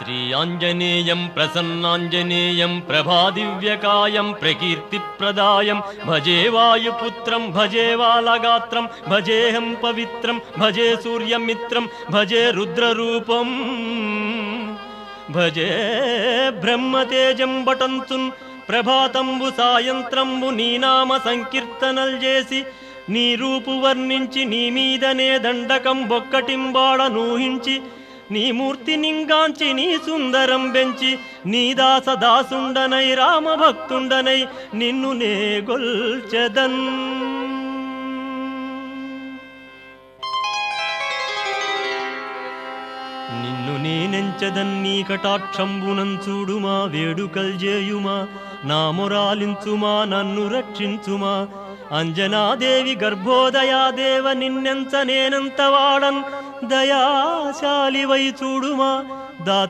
శ్రీ ఆంజనేయం ప్రసన్నాంజనేయం ప్రభాదివ్యకాయం ప్రకీర్తిప్రదాయం భజే వాయుపుత్రం భజే వాలగాత్రం భజేహం పవిత్రం భజే సూర్యమిత్రం భజే రుద్రరూపం భజే బ్రహ్మతేజం బటంతున్ ప్రభాతంబు సాయంత్రంబు నీ నామ సంకీర్తనల్ చేసి నీ రూపు వర్ణించి నీ మీదనే దండకం బొక్కటింబాడ నూహించి నీ మూర్తి నింగాంచి నీ సుందరం బెంచి నీ దాసదాసుండనై రామభక్తుండనై నిన్ను నే గొల్చెదన్ నిన్ను నేనెంచెదన్ నీ కటాక్షంబునం చూడుమా వేడుకల్ చేయుమా నా మొరాలించుమా నన్ను రక్షించుమా అంజనాదేవి గర్భోదయాదేవ నిన్నెంత నేనంత వాడన్ దయాశాలివై చూడుమా దాత